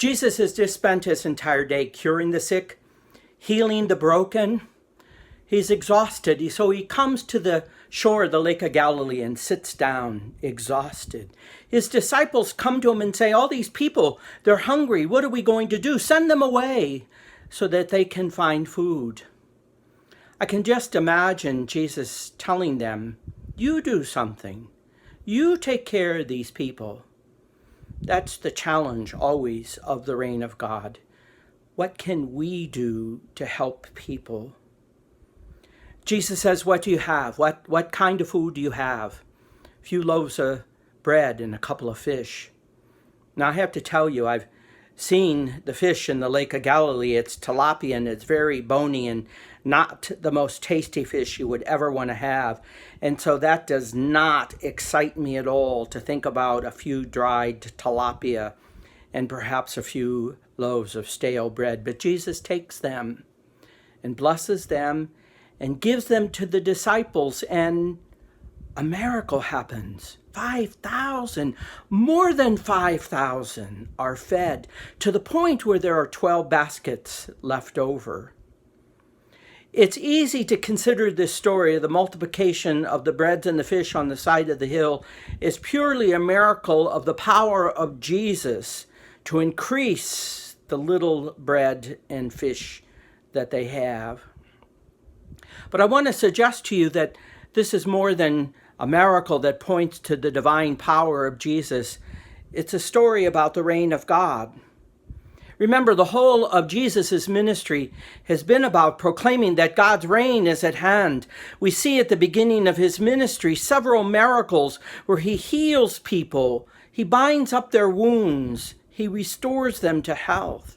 Jesus has just spent his entire day curing the sick, healing the broken. He's exhausted, so he comes to the shore of the Lake of Galilee and sits down, exhausted. His disciples come to him and say, all these people, they're hungry. What are we going to do? Send them away so that they can find food. I can just imagine Jesus telling them, you do something. You take care of these people. That's the challenge always of the reign of God. What can we do to help people? Jesus says, what do you have? What kind of food do you have? A few loaves of bread and a couple of fish. Now I have to tell you, I've seen the fish in the Lake of Galilee. It's tilapia and it's very bony and not the most tasty fish you would ever want to have. And so that does not excite me at all to think about a few dried tilapia and perhaps a few loaves of stale bread. But Jesus takes them and blesses them and gives them to the disciples, and a miracle happens. 5,000, more than 5,000 are fed to the point where there are 12 baskets left over. It's easy to consider this story of the multiplication of the breads and the fish on the side of the hill as purely a miracle of the power of Jesus to increase the little bread and fish that they have. But I want to suggest to you that this is more than a miracle that points to the divine power of Jesus. It's a story about the reign of God. Remember, the whole of Jesus' ministry has been about proclaiming that God's reign is at hand. We see at the beginning of his ministry several miracles where he heals people, he binds up their wounds, he restores them to health.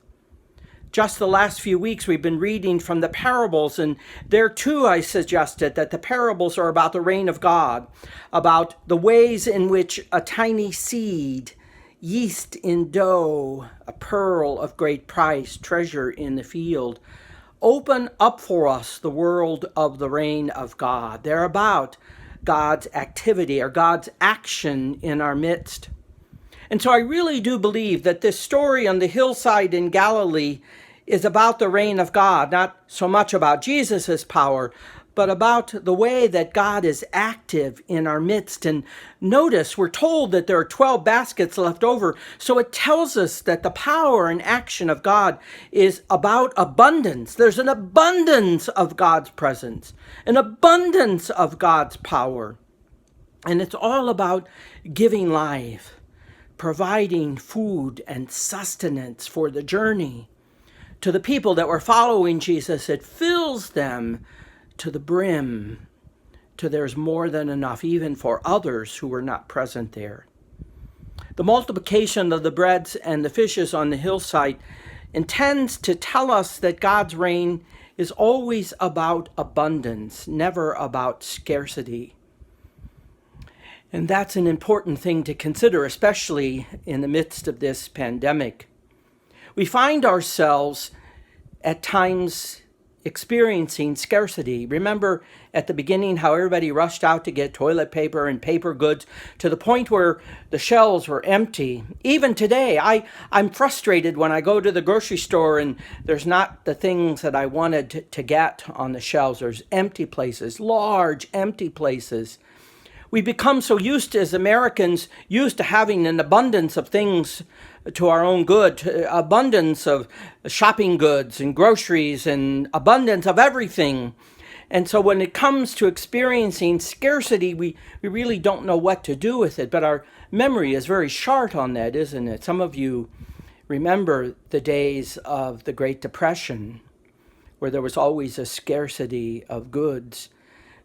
Just the last few weeks, we've been reading from the parables, and there too I suggested that the parables are about the reign of God, about the ways in which a tiny seed, yeast in dough, a pearl of great price, treasure in the field, open up for us the world of the reign of God. They're about God's activity or God's action in our midst. And so I really do believe that this story on the hillside in Galilee is about the reign of God, not so much about Jesus' power, but about the way that God is active in our midst. And notice, we're told that there are 12 baskets left over, so it tells us that the power and action of God is about abundance. There's an abundance of God's presence, an abundance of God's power. And it's all about giving life, providing food and sustenance for the journey. To the people that were following Jesus, it fills them to the brim, till there's more than enough, even for others who were not present there. The multiplication of the breads and the fishes on the hillside intends to tell us that God's reign is always about abundance, never about scarcity. And that's an important thing to consider, especially in the midst of this pandemic. We find ourselves at times experiencing scarcity. Remember at the beginning how everybody rushed out to get toilet paper and paper goods to the point where the shelves were empty. Even today, I'm frustrated when I go to the grocery store and there's not the things that I wanted to get on the shelves. There's empty places, large empty places. We become so used as Americans, used to having an abundance of things to our own good, abundance of shopping goods and groceries and abundance of everything. And so when it comes to experiencing scarcity, we really don't know what to do with it. But our memory is very short on that, isn't it? Some of you remember the days of the Great Depression, where there was always a scarcity of goods.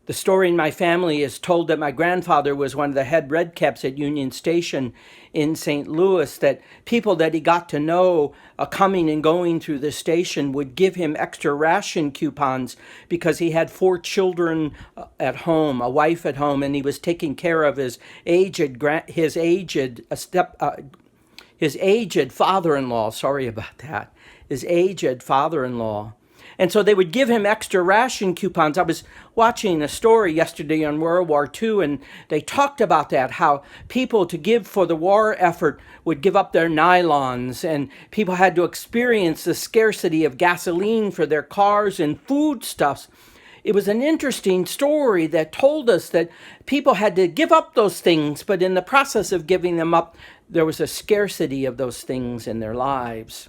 The story in my family is told that my grandfather was one of the head redcaps at Union Station in St. Louis, that people that he got to know coming and going through the station would give him extra ration coupons because he had 4 children at home, a wife at home, and he was taking care of his aged father-in-law. Sorry about that. His aged father-in-law. And so they would give him extra ration coupons. I was watching a story yesterday on World War II, and they talked about that, how people to give for the war effort would give up their nylons, and people had to experience the scarcity of gasoline for their cars and foodstuffs. It was an interesting story that told us that people had to give up those things, but in the process of giving them up, there was a scarcity of those things in their lives.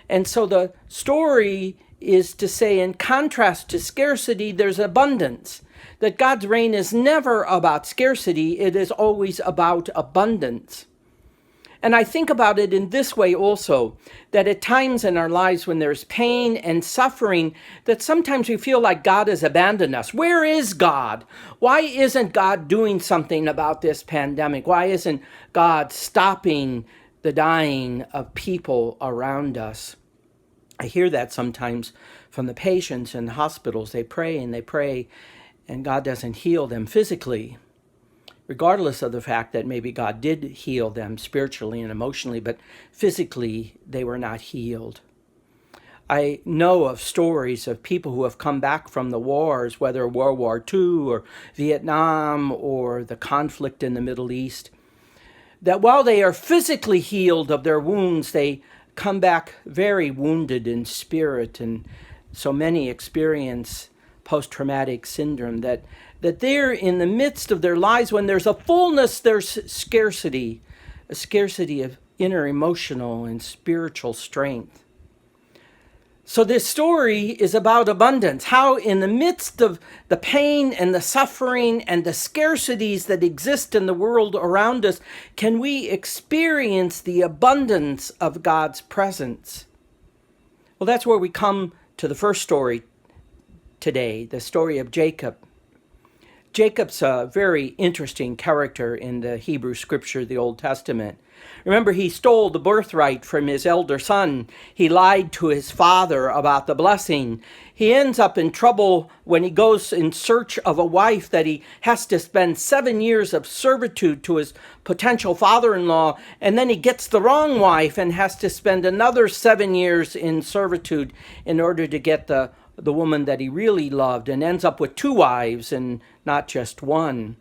And so the story is to say, in contrast to scarcity, there's abundance. That God's reign is never about scarcity, it is always about abundance. And I think about it in this way also, that at times in our lives when there's pain and suffering, that sometimes we feel like God has abandoned us. Where is God? Why isn't God doing something about this pandemic? Why isn't God stopping the dying of people around us? I hear that sometimes from the patients in the hospitals. They pray, and God doesn't heal them physically, regardless of the fact that maybe God did heal them spiritually and emotionally, but physically they were not healed. I know of stories of people who have come back from the wars, whether World War II or Vietnam or the conflict in the Middle East, that while they are physically healed of their wounds, they come back very wounded in spirit, and so many experience post-traumatic syndrome, that they're in the midst of their lives, when there's a fullness, there's scarcity, a scarcity of inner emotional and spiritual strength. So this story is about abundance, how in the midst of the pain and the suffering and the scarcities that exist in the world around us, can we experience the abundance of God's presence? Well, that's where we come to the first story today, the story of Jacob. Jacob's a very interesting character in the Hebrew scripture, the Old Testament. Remember, he stole the birthright from his elder son. He lied to his father about the blessing. He ends up in trouble when he goes in search of a wife, that he has to spend 7 years of servitude to his potential father-in-law, and then he gets the wrong wife and has to spend another 7 years in servitude in order to get the woman that he really loved, and ends up with 2 wives and not just one.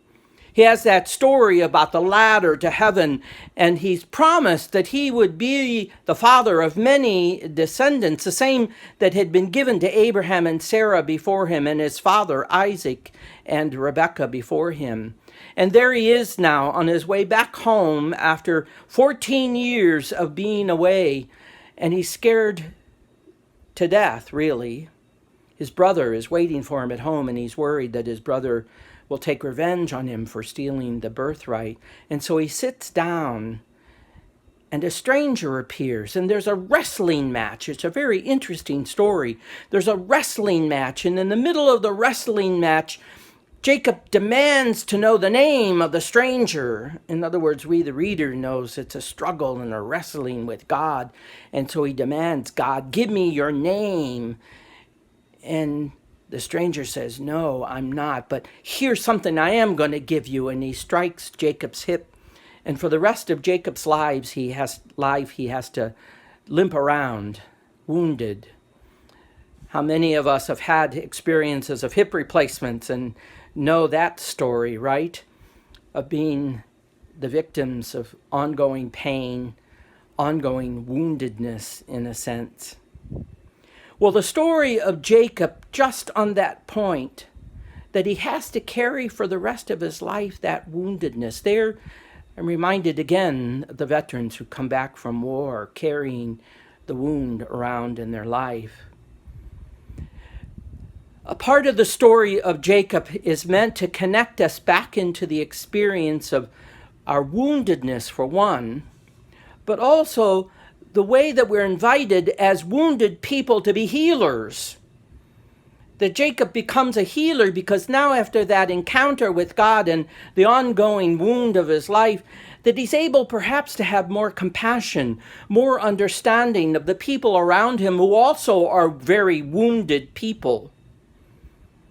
He has that story about the ladder to heaven, and he's promised that he would be the father of many descendants, the same that had been given to Abraham and Sarah before him, and his father Isaac and Rebekah before him. And there he is now on his way back home after 14 years of being away, and he's scared to death, really. His brother is waiting for him at home, and he's worried that his brother will take revenge on him for stealing the birthright. And so he sits down, and a stranger appears, and there's a wrestling match. It's a very interesting story. There's a wrestling match, and in the middle of the wrestling match, Jacob demands to know the name of the stranger. In other words, we, the reader, knows it's a struggle and a wrestling with God. And so he demands, God, give me your name. And the stranger says, no, I'm not, but here's something I am going to give you. And he strikes Jacob's hip. And for the rest of Jacob's life, he has to limp around, wounded. How many of us have had experiences of hip replacements and know that story, right? Of being the victims of ongoing pain, ongoing woundedness, in a sense. Well, the story of Jacob, just on that point, that he has to carry for the rest of his life that woundedness. There, I'm reminded again of the veterans who come back from war, carrying the wound around in their life. A part of the story of Jacob is meant to connect us back into the experience of our woundedness, for one, but also the way that we're invited as wounded people to be healers. That Jacob becomes a healer because now, after that encounter with God and the ongoing wound of his life, that he's able perhaps to have more compassion, more understanding of the people around him who also are very wounded people.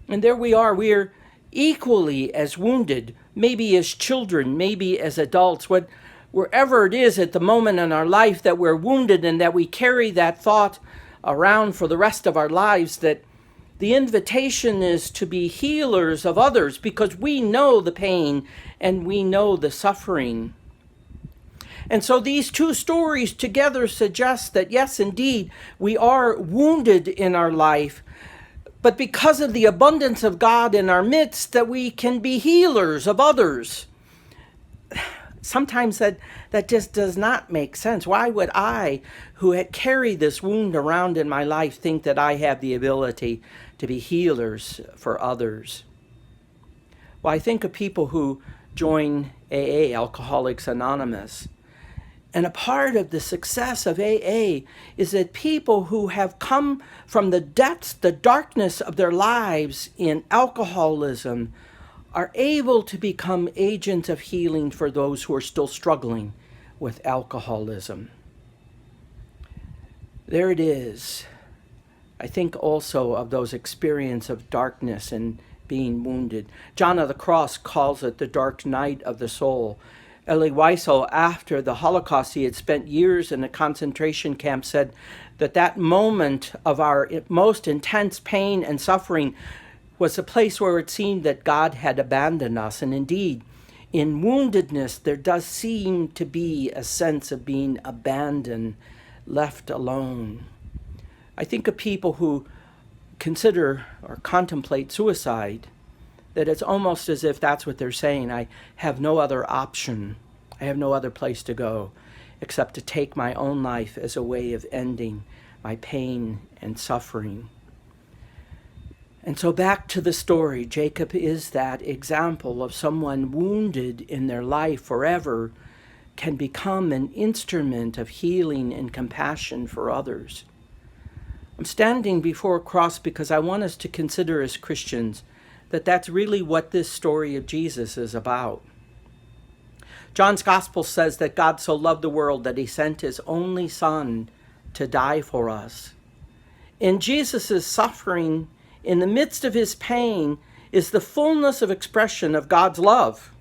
And there we are, we're equally as wounded, maybe as children, maybe as adults, wherever it is at the moment in our life that we're wounded, and that we carry that thought around for the rest of our lives, that the invitation is to be healers of others because we know the pain and we know the suffering. And so these two stories together suggest that, yes, indeed, we are wounded in our life, but because of the abundance of God in our midst, that we can be healers of others. Sometimes that just does not make sense. Why would I, who had carried this wound around in my life, think that I have the ability to be healers for others? Well, I think of people who join AA, Alcoholics Anonymous. And a part of the success of AA is that people who have come from the depths, the darkness of their lives in alcoholism, are able to become agents of healing for those who are still struggling with alcoholism. There it is. I think also of those experiences of darkness and being wounded. John of the Cross calls it the dark night of the soul. Elie Wiesel, after the Holocaust, he had spent years in a concentration camp, said that moment of our most intense pain and suffering was a place where it seemed that God had abandoned us. And indeed, in woundedness, there does seem to be a sense of being abandoned, left alone. I think of people who consider or contemplate suicide, that it's almost as if that's what they're saying. I have no other option. I have no other place to go except to take my own life as a way of ending my pain and suffering. And so back to the story, Jacob is that example of someone wounded in their life forever can become an instrument of healing and compassion for others. I'm standing before a cross because I want us to consider as Christians that that's really what this story of Jesus is about. John's Gospel says that God so loved the world that he sent his only Son to die for us. In Jesus' suffering, in the midst of his pain, is the fullness of expression of God's love.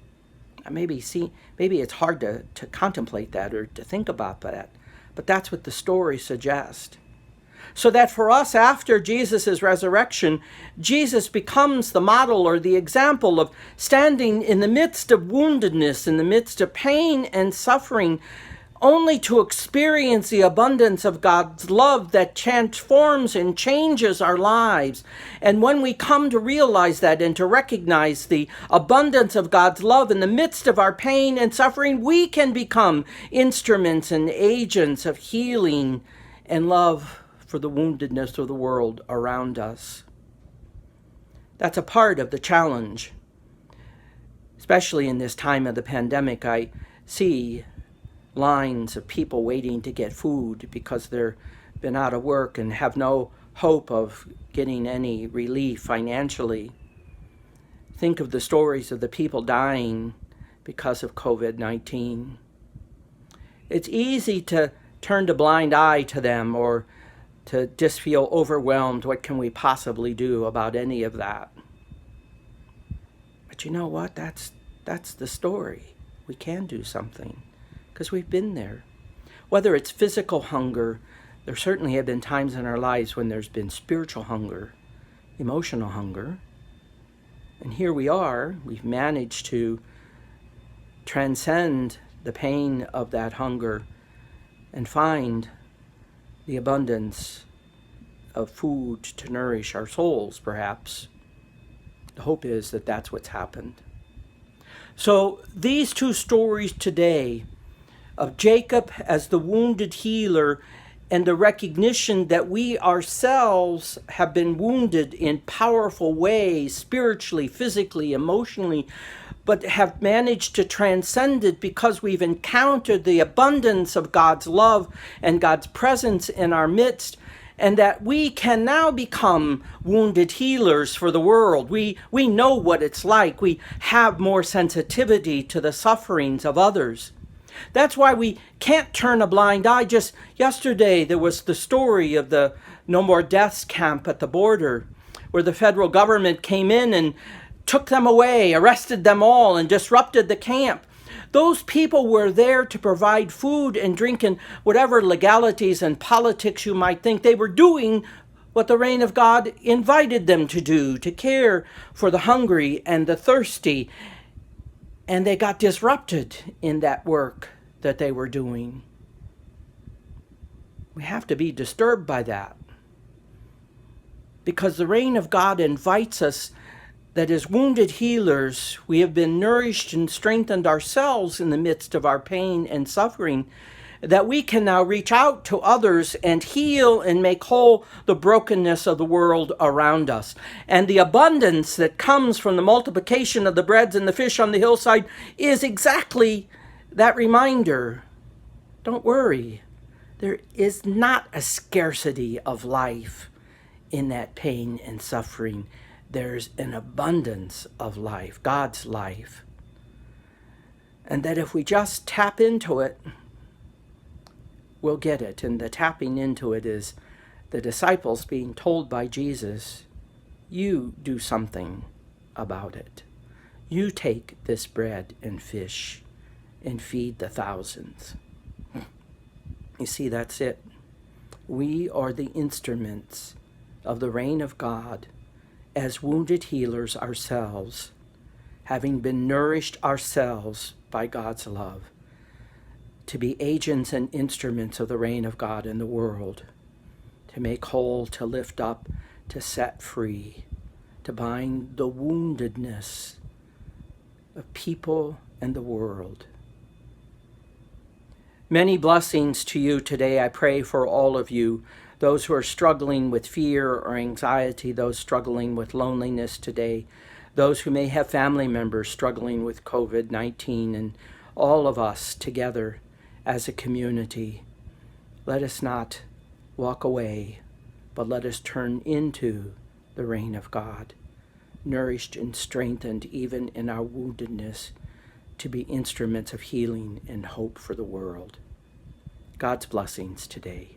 Maybe it's hard to contemplate that or to think about that, but that's what the story suggests. So that for us, after Jesus' resurrection, Jesus becomes the model or the example of standing in the midst of woundedness, in the midst of pain and suffering, only to experience the abundance of God's love that transforms and changes our lives. And when we come to realize that and to recognize the abundance of God's love in the midst of our pain and suffering, we can become instruments and agents of healing and love for the woundedness of the world around us. That's a part of the challenge. Especially in this time of the pandemic, I see lines of people waiting to get food because they've been out of work and have no hope of getting any relief financially. Think of the stories of the people dying because of COVID-19. It's easy to turn a blind eye to them or to just feel overwhelmed. What can we possibly do about any of that? But you know what? That's the story. We can do something because we've been there. Whether it's physical hunger, there certainly have been times in our lives when there's been spiritual hunger, emotional hunger. And here we are, we've managed to transcend the pain of that hunger and find the abundance of food to nourish our souls, perhaps. The hope is that that's what's happened. So these two stories today of Jacob as the wounded healer and the recognition that we ourselves have been wounded in powerful ways, spiritually, physically, emotionally, but have managed to transcend it because we've encountered the abundance of God's love and God's presence in our midst, and that we can now become wounded healers for the world. We know what it's like. We have more sensitivity to the sufferings of others. That's why we can't turn a blind eye. Just yesterday, there was the story of the No More Deaths camp at the border, where the federal government came in and took them away, arrested them all, and disrupted the camp. Those people were there to provide food and drink and whatever legalities and politics you might think. They were doing what the reign of God invited them to do, to care for the hungry and the thirsty. And they got disrupted in that work that they were doing. We have to be disturbed by that, because the reign of God invites us that as wounded healers, we have been nourished and strengthened ourselves in the midst of our pain and suffering, that we can now reach out to others and heal and make whole the brokenness of the world around us. And the abundance that comes from the multiplication of the breads and the fish on the hillside is exactly that reminder. Don't worry. There is not a scarcity of life in that pain and suffering. There's an abundance of life, God's life. And that if we just tap into it, we'll get it. And the tapping into it is the disciples being told by Jesus, you do something about it. You take this bread and fish and feed the thousands. You see, that's it. We are the instruments of the reign of God as wounded healers ourselves, having been nourished ourselves by God's love, to be agents and instruments of the reign of God in the world, to make whole, to lift up, to set free, to bind the woundedness of people and the world. Many blessings to you today. I pray for all of you, those who are struggling with fear or anxiety, those struggling with loneliness today, those who may have family members struggling with COVID-19, and all of us together as a community. Let us not walk away, but let us turn into the reign of God, nourished and strengthened even in our woundedness, to be instruments of healing and hope for the world. God's blessings today.